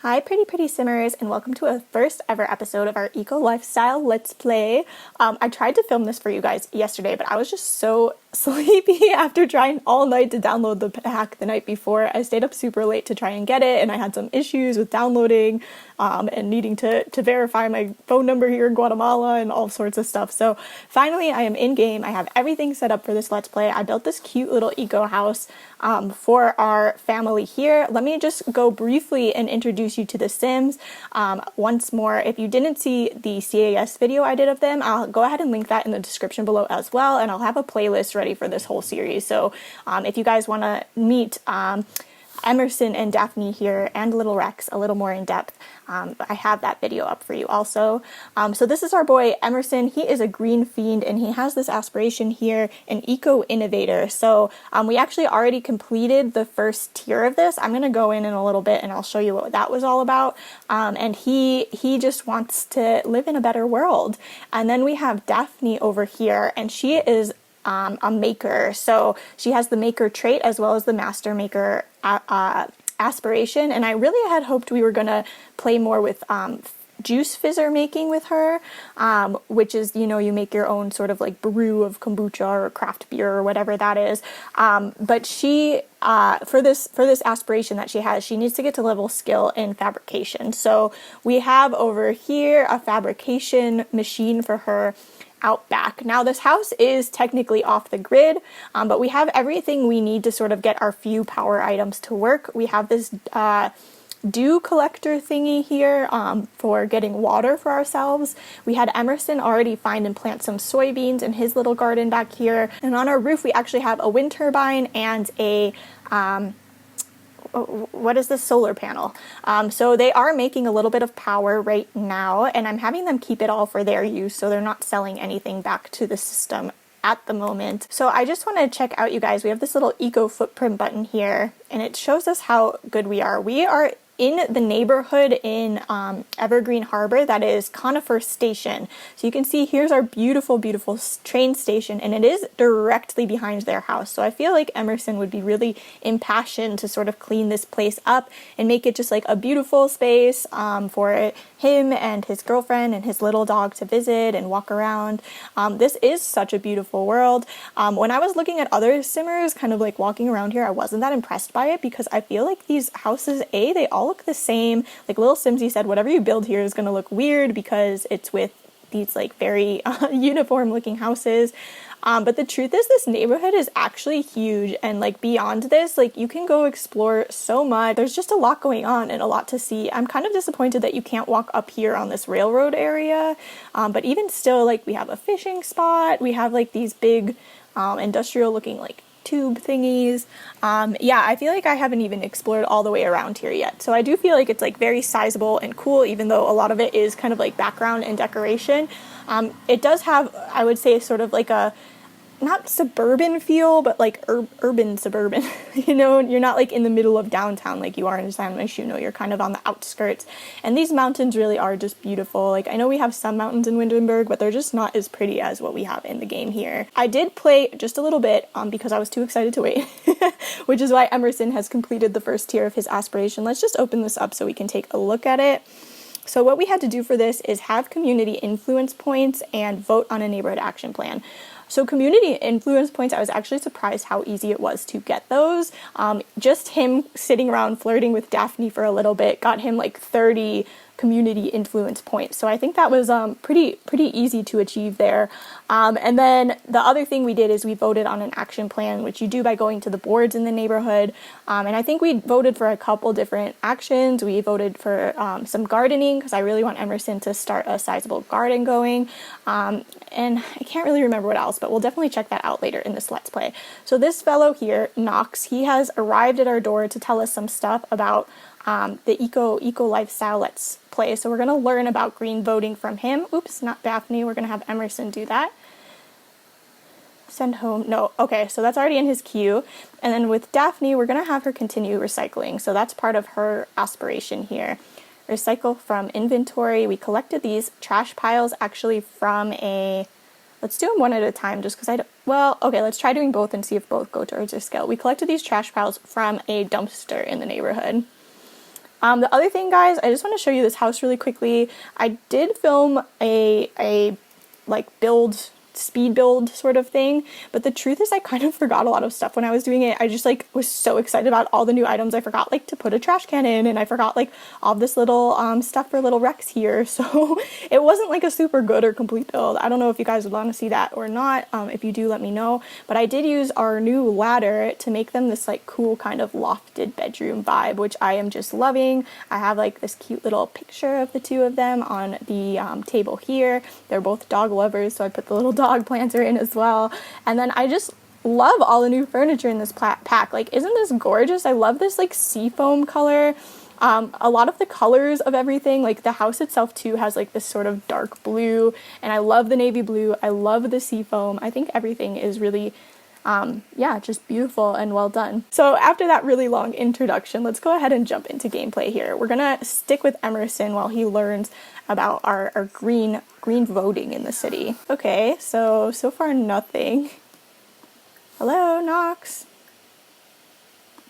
Hi pretty simmers, and welcome to a first ever episode of our eco lifestyle let's play. I tried to film this for you guys yesterday, but I was just so sleepy after trying all night to download the pack the night before. I stayed up super late to try and get it, and I had some issues with downloading and needing to verify my phone number here in Guatemala and all sorts of stuff. So finally I am in game. I have everything set up for this let's play. I built this cute little eco house for our family here. Let me just go briefly and introduce you to the Sims once more. If you didn't see the CAS video I did of them, I'll go ahead and link that in the description below as well, and I'll have a playlist ready for this whole series. So if you guys want to meet Emerson and Daphne here and Little Rex a little more in depth, I have that video up for you also. So this is our boy Emerson. He is a green fiend, and he has this aspiration here, an eco-innovator. So we actually already completed the first tier of this. I'm going to go in a little bit and I'll show you what that was all about. And he just wants to live in a better world. And then we have Daphne over here, and she is a maker. So she has the maker trait as well as the master maker aspiration, and I really had hoped we were going to play more with juice fizzer making with her, which is, you know, you make your own sort of like brew of kombucha or craft beer or whatever that is. But she, for this aspiration that she has, she needs to get to level skill in fabrication. So we have over here a fabrication machine for her out back. Now this house is technically off the grid, but we have everything we need to sort of get our few power items to work. We have this dew collector thingy here for getting water for ourselves. We had Emerson already find and plant some soybeans in his little garden back here. And on our roof we actually have a wind turbine and a what is this, solar panel. So they are making a little bit of power right now, and I'm having them keep it all for their use, so they're not selling anything back to the system at the moment. So I just want to check out, you guys, we have this little eco footprint button here, and it shows us how good we are. We are in the neighborhood in Evergreen Harbor that is Conifer Station. So you can see here's our beautiful train station, and it is directly behind their house. So I feel like Emerson would be really impassioned to sort of clean this place up and make it just like a beautiful space for him and his girlfriend and his little dog to visit and walk around. This is such a beautiful world. When I was looking at other simmers kind of like walking around here, I wasn't that impressed by it because I feel like these houses, they all look the same. Like Little Simsy said, whatever you build here is going to look weird because it's with these like very uniform looking houses. But the truth is this neighborhood is actually huge, and like beyond this, like you can go explore so much. There's just a lot going on and a lot to see. I'm kind of disappointed that you can't walk up here on this railroad area. But even still, like we have a fishing spot. We have like these big industrial looking like tube thingies. Yeah, I feel like I haven't even explored all the way around here yet. So I do feel like it's like very sizable and cool, even though a lot of it is kind of like background and decoration. It does have, I would say, sort of like a not suburban feel, but like urban suburban. You know, you're not like in the middle of downtown like you are in San Myshuno. You're kind of on the outskirts, and these mountains really are just beautiful. Like I know we have some mountains in Windenburg, but they're just not as pretty as what we have in the game here. I did play just a little bit because I was too excited to wait, which is why Emerson has completed the first tier of his aspiration. Let's just open this up so we can take a look at it. So what we had to do for this is have community influence points and vote on a neighborhood action plan. So community influence points, I was actually surprised how easy it was to get those. Just him sitting around flirting with Daphne for a little bit got him like 30 community influence points. So I think that was pretty easy to achieve there. And then the other thing we did is we voted on an action plan, which you do by going to the boards in the neighborhood. And I think we voted for a couple different actions. We voted for some gardening because I really want Emerson to start a sizable garden going. And I can't really remember what else, but we'll definitely check that out later in this Let's Play. So this fellow here, Knox, he has arrived at our door to tell us some stuff about the eco lifestyle let's play. So we're going to learn about green voting from him. Oops, not Daphne. We're going to have Emerson do that. Send home. No. Okay, so that's already in his queue. And then with Daphne, we're going to have her continue recycling. So that's part of her aspiration here. Recycle from inventory. We collected these trash piles actually from a... Let's do them one at a time just because I don't... Well, okay, let's try doing both and see if both go towards our scale. We collected these trash piles from a dumpster in the neighborhood. The other thing, guys, I just want to show you this house really quickly. I did film a like speed build sort of thing, but the truth is I kind of forgot a lot of stuff when I was doing it. I just like was so excited about all the new items. I forgot like to put a trash can in, and I forgot like all this little stuff for little Rex here, so it wasn't like a super good or complete build. I don't know if you guys would want to see that or not. If you do, let me know. But I did use our new ladder to make them this like cool kind of lofted bedroom vibe, which I am just loving. I have like this cute little picture of the two of them on the table here. They're both dog lovers, so I put the little dog planter in as well. And then I just love all the new furniture in this pack. Like, isn't this gorgeous? I love this like seafoam color. A lot of the colors of everything, like the house itself too has like this sort of dark blue, and I love the navy blue. I love the seafoam. I think everything is really yeah, just beautiful and well done. So after that really long introduction, let's go ahead and jump into gameplay here. We're gonna stick with Emerson while he learns about our green voting in the city. Okay, so far nothing. Hello, Knox.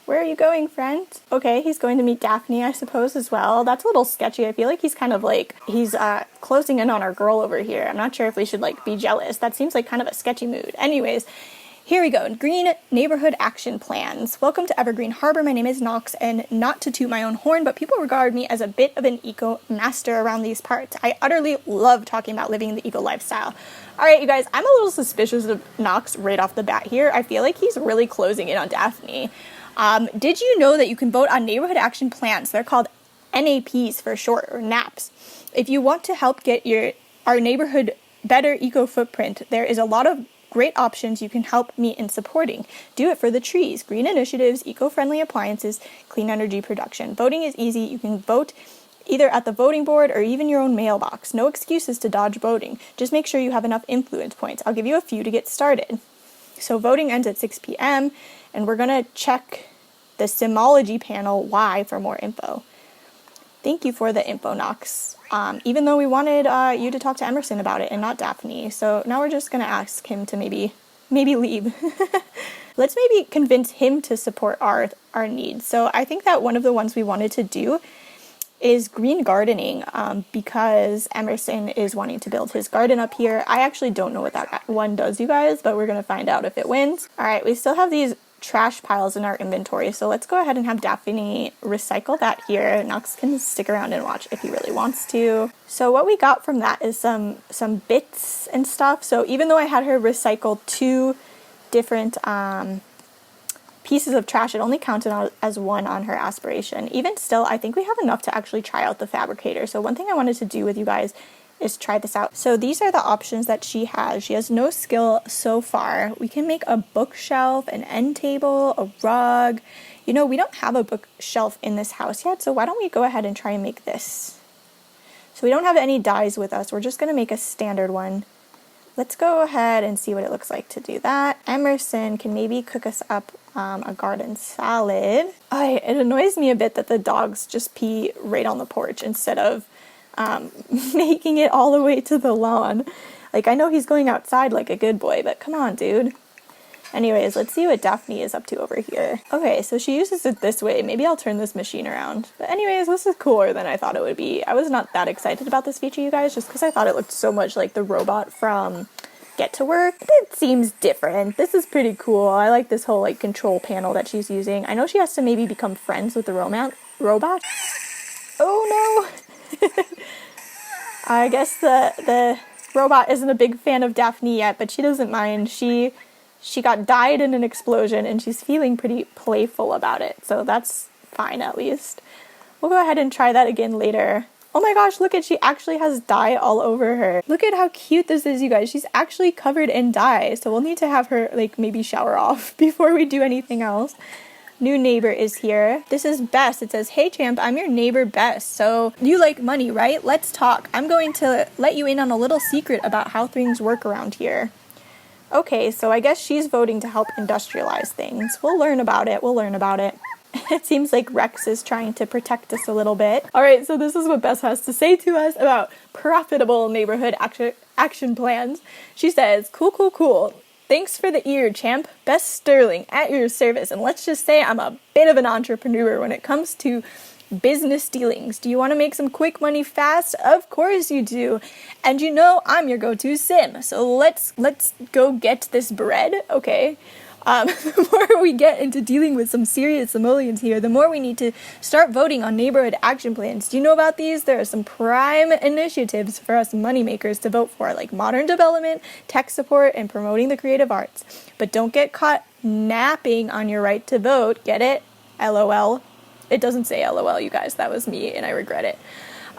Where are you going, friend? Okay, he's going to meet Daphne, I suppose, as well. That's a little sketchy. I feel like he's kind of like, he's closing in on our girl over here. I'm not sure if we should like be jealous. That seems like kind of a sketchy mood. Anyways, here we go. Green Neighborhood Action Plans. Welcome to Evergreen Harbor. My name is Knox, and not to toot my own horn, but people regard me as a bit of an eco master around these parts. I utterly love talking about living the eco lifestyle. All right, you guys, I'm a little suspicious of Knox right off the bat here. I feel like he's really closing in on Daphne. Did you know that you can vote on neighborhood action plans? They're called NAPs for short, or NAPs. If you want to help get our neighborhood better eco footprint, there is a lot of great options you can help me in supporting. Do it for the trees, green initiatives, eco-friendly appliances, clean energy production. Voting is easy. You can vote either at the voting board or even your own mailbox. No excuses to dodge voting. Just make sure you have enough influence points. I'll give you a few to get started. So voting ends at 6 p.m. and we're going to check the Simology panel Y for more info. Thank you for the info, Knox. Even though we wanted you to talk to Emerson about it and not Daphne. So now we're just going to ask him to maybe leave. Let's maybe convince him to support our needs. So I think that one of the ones we wanted to do is green gardening, because Emerson is wanting to build his garden up here. I actually don't know what that one does, you guys, but we're going to find out if it wins. All right, we still have these trash piles in our inventory, so let's go ahead and have Daphne recycle that here. Knox can stick around and watch if he really wants to. So what we got from that is some bits and stuff. So even though I had her recycle 2 different pieces of trash, it only counted as 1 on her aspiration. Even still, I think we have enough to actually try out the fabricator. So one thing I wanted to do with you guys is try this out. So these are the options that she has. She has no skill so far. We can make a bookshelf, an end table, a rug. You know, we don't have a bookshelf in this house yet, so why don't we go ahead and try and make this? So we don't have any dies with us. We're just going to make a standard one. Let's go ahead and see what it looks like to do that. Emerson can maybe cook us up a garden salad. It annoys me a bit that the dogs just pee right on the porch instead of making it all the way to the lawn. Like, I know he's going outside like a good boy, but come on, dude. Anyways, let's see what Daphne is up to over here. Okay, so she uses it this way. Maybe I'll turn this machine around. But anyways, this is cooler than I thought it would be. I was not that excited about this feature, you guys, just because I thought it looked so much like the robot from Get to Work. It seems different. This is pretty cool. I like this whole like control panel that she's using. I know she has to maybe become friends with the robot. Oh no! I guess the robot isn't a big fan of Daphne yet, but she doesn't mind. She got died in an explosion, and she's feeling pretty playful about it, so that's fine at least. We'll go ahead and try that again later. Oh my gosh, look at, she actually has dye all over her. Look at how cute this is, you guys. She's actually covered in dye, so we'll need to have her, like, maybe shower off before we do anything else. New neighbor is here. This is Bess. It says, "Hey champ, I'm your neighbor Bess. So you like money, right? Let's talk. I'm going to let you in on a little secret about how things work around here." Okay, so I guess she's voting to help industrialize things. We'll learn about it. It seems like Rex is trying to protect us a little bit. All right, so this is what Bess has to say to us about profitable neighborhood action plans. She says, cool. Thanks for the ear, champ. Bess Sterling, at your service. And let's just say I'm a bit of an entrepreneur when it comes to business dealings. Do you want to make some quick money fast? Of course you do. And you know, I'm your go-to sim. So let's go get this bread, okay? The more we get into dealing with some serious simoleons here, the more we need to start voting on neighborhood action plans. Do you know about these? There are some prime initiatives for us moneymakers to vote for, like modern development, tech support, and promoting the creative arts. But don't get caught napping on your right to vote. Get it? LOL. It doesn't say LOL, you guys. That was me, and I regret it.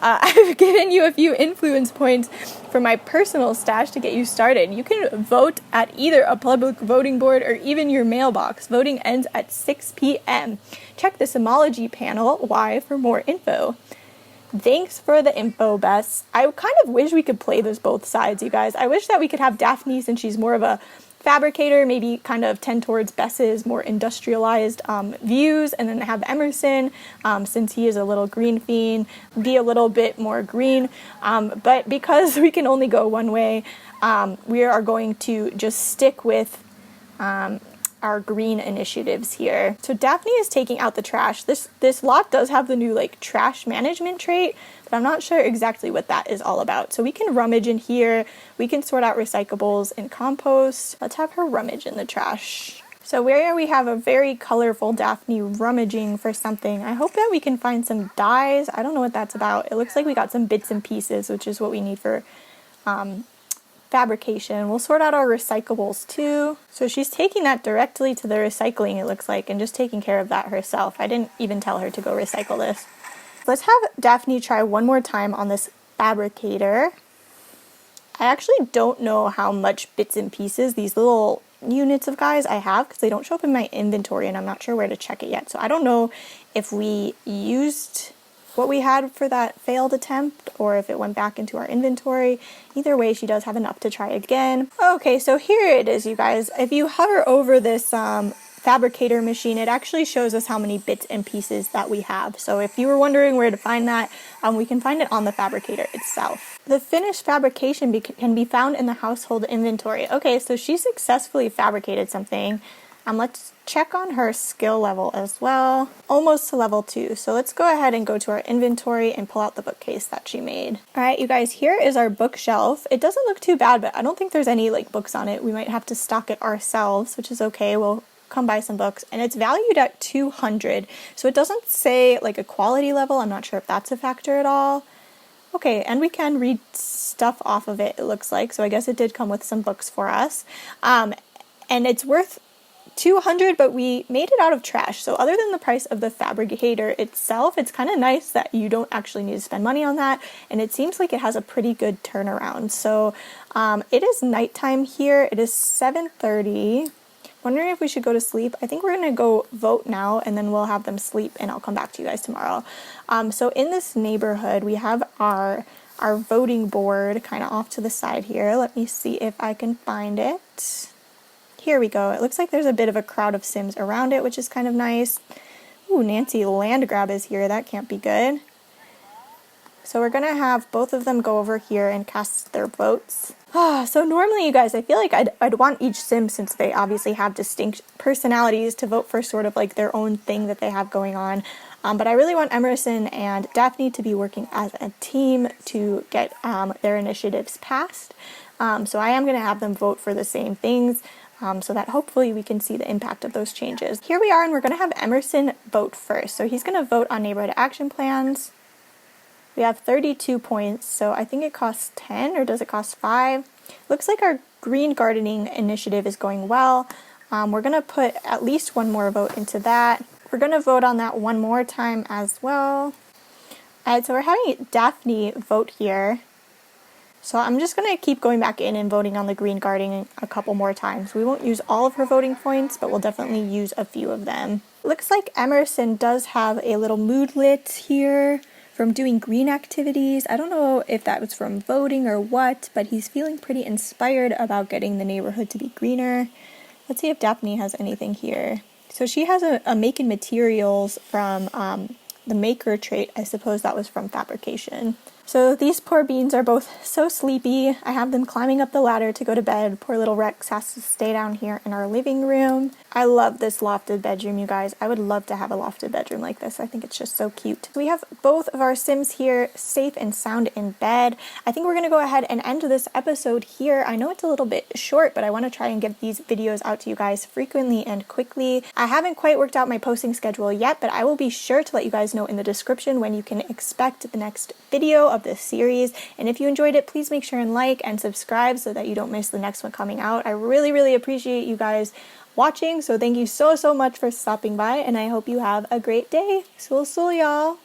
I've given you a few influence points for my personal stash to get you started. You can vote at either a public voting board or even your mailbox. Voting ends at 6 p.m. Check the Simology panel Y for more info. Thanks for the info, Bess. I kind of wish we could play this both sides, you guys. I wish that we could have Daphne, since she's more of a fabricator, maybe kind of tend towards Bess's more industrialized views, and then have Emerson, since he is a little green fiend, be a little bit more green. But because we can only go one way, we are going to just stick with our green initiatives here. So Daphne is taking out the trash. This lot does have the new like trash management trait, but I'm not sure exactly what that is all about. So we can rummage in here. We can sort out recyclables and compost. Let's have her rummage in the trash. So where we have a very colorful Daphne rummaging for something, I hope that we can find some dyes. I don't know what that's about. It looks like we got some bits and pieces, which is what we need for fabrication. We'll sort out our recyclables too. So she's taking that directly to the recycling, it looks like, and just taking care of that herself. I didn't even tell her to go recycle this. Let's have Daphne try one more time on this fabricator. I actually don't know how much bits and pieces, these little units of guys, I have, because they don't show up in my inventory and I'm not sure where to check it yet. So I don't know if we used what we had for that failed attempt or if it went back into our inventory. Either way, she does have enough to try again. Okay, so here it is, you guys. If you hover over this fabricator machine, it actually shows us how many bits and pieces that we have. So if you were wondering where to find that, we can find it on the fabricator itself. The finished fabrication can be found in the household inventory. Okay, so she successfully fabricated something. Let's check on her skill level as well. Almost to level 2. So let's go ahead and go to our inventory and pull out the bookcase that she made. Alright, you guys, here is our bookshelf. It doesn't look too bad, but I don't think there's any like books on it. We might have to stock it ourselves, which is okay. We'll come buy some books. And it's valued at 200. So it doesn't say like a quality level. I'm not sure if that's a factor at all. Okay, and we can read stuff off of it, it looks like. So I guess it did come with some books for us. And it's worth 200, but we made it out of trash. So other than the price of the fabricator itself, it's kind of nice that you don't actually need to spend money on that, and it seems like it has a pretty good turnaround. So it is nighttime here. It is 7:30. Wondering if we should go to sleep. I think we're gonna go vote now, and then we'll have them sleep, and I'll come back to you guys tomorrow. So in this neighborhood, we have our voting board kind of off to the side here. Let me see if I can find it. Here we go. It looks like there's a bit of a crowd of Sims around it, which is kind of nice. Ooh, Nancy Landgrab is here. That can't be good. So we're going to have both of them go over here and cast their votes. So normally, you guys, I feel like I'd want each Sim, since they obviously have distinct personalities, to vote for sort of like their own thing that they have going on. But I really want Emerson and Daphne to be working as a team to get their initiatives passed. So I am going to have them vote for the same things. So that hopefully we can see the impact of those changes. Here we are, and we're going to have Emerson vote first. So he's going to vote on neighborhood action plans. We have 32 points, so I think it costs 10, or does it cost 5? Looks like our green gardening initiative is going well. We're going to put at least one more vote into that. We're going to vote on that one more time as well. Alright, so we're having Daphne vote here. So I'm just going to keep going back in and voting on the green gardening a couple more times. We won't use all of her voting points, but we'll definitely use a few of them. Looks like Emerson does have a little moodlet here from doing green activities. I don't know if that was from voting or what, but he's feeling pretty inspired about getting the neighborhood to be greener. Let's see if Daphne has anything here. So she has a making materials from the maker trait, I suppose that was from fabrication. So these poor beans are both so sleepy. I have them climbing up the ladder to go to bed. Poor little Rex has to stay down here in our living room. I love this lofted bedroom, you guys. I would love to have a lofted bedroom like this. I think it's just so cute. We have both of our Sims here safe and sound in bed. I think we're going to go ahead and end this episode here. I know it's a little bit short, but I want to try and get these videos out to you guys frequently and quickly. I haven't quite worked out my posting schedule yet, but I will be sure to let you guys know in the description when you can expect the next video of this series. And if you enjoyed it, please make sure and like and subscribe so that you don't miss the next one coming out. I really appreciate you guys watching, so thank you so much for stopping by, and I hope you have a great day. Sul y'all.